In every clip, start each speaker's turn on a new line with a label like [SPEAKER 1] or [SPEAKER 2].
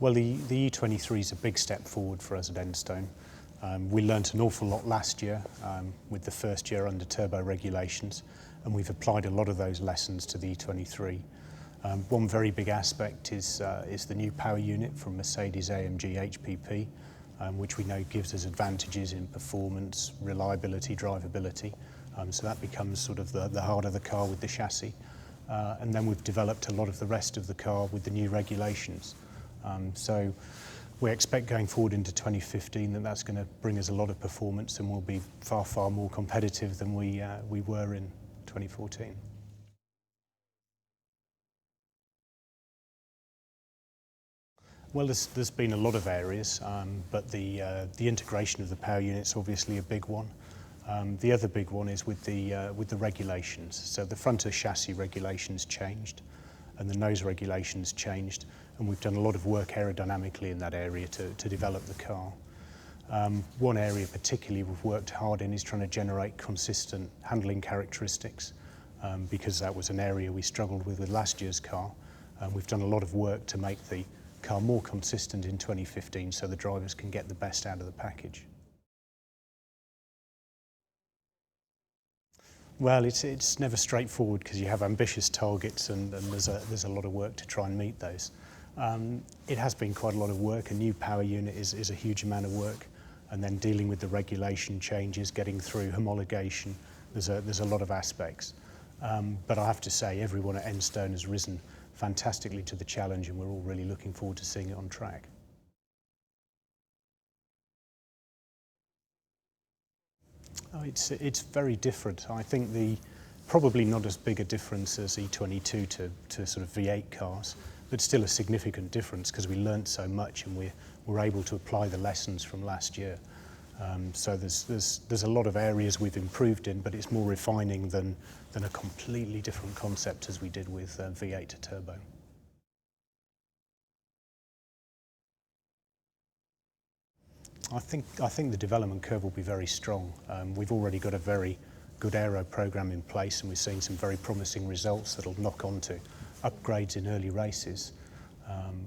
[SPEAKER 1] Well, the E23 is a big step forward for us at Enstone. We learnt an awful lot last year with the first year under turbo regulations, and we've applied a lot of those lessons to the E23. One very big aspect is the new power unit from Mercedes-AMG HPP, which we know gives us advantages in performance, reliability, drivability. So that becomes sort of the heart of the car with the chassis. And then we've developed a lot of the rest of the car with the new regulations. So we expect going forward into 2015 that that's going to bring us a lot of performance and we'll be far, far more competitive than we were in 2014. Well, there's been a lot of areas, but the integration of the power unit's obviously a big one. The other big one is with the regulations. So the front of chassis regulations changed, and the nose regulations changed, and we've done a lot of work aerodynamically in that area to develop the car. One area particularly we've worked hard in is trying to generate consistent handling characteristics, because that was an area we struggled with last year's car. We've done a lot of work to make the car more consistent in 2015 so the drivers can get the best out of the package. Well, it's never straightforward because you have ambitious targets and there's a lot of work to try and meet those. It has been quite a lot of work. A new power unit is a huge amount of work, and then dealing with the regulation changes, getting through homologation, there's a lot of aspects. But I have to say everyone at Enstone has risen fantastically to the challenge, and we're all really looking forward to seeing it on track. Oh, it's very different. I think probably not as big a difference as E22 to sort of V8 cars, but still a significant difference because we learnt so much and we're able to apply the lessons from last year. So there's a lot of areas we've improved in, but it's more refining than a completely different concept as we did with V8 to turbo. I think the development curve will be very strong. We've already got a very good aero program in place, and we're seeing some very promising results that'll knock on to upgrades in early races.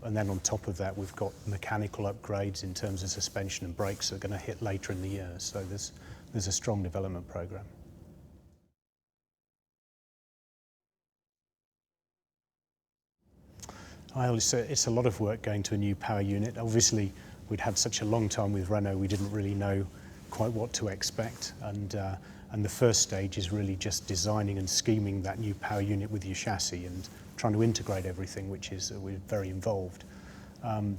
[SPEAKER 1] And then on top of that, we've got mechanical upgrades in terms of suspension and brakes that are going to hit later in the year. So there's a strong development program. It's a lot of work going to a new power unit. Obviously, we'd had such a long time with Renault, we didn't really know quite what to expect. And the first stage is really just designing and scheming that new power unit with your chassis and trying to integrate everything, which is we're very involved.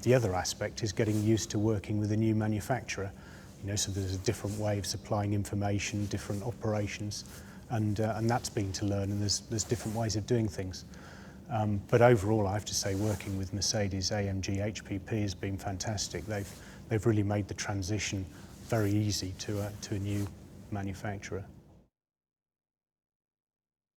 [SPEAKER 1] The other aspect is getting used to working with a new manufacturer. So there's a different way of supplying information, different operations, and that's been to learn. And there's different ways of doing things. But overall, I have to say, working with Mercedes-AMG HPP has been fantastic. They've really made the transition very easy to a new manufacturer.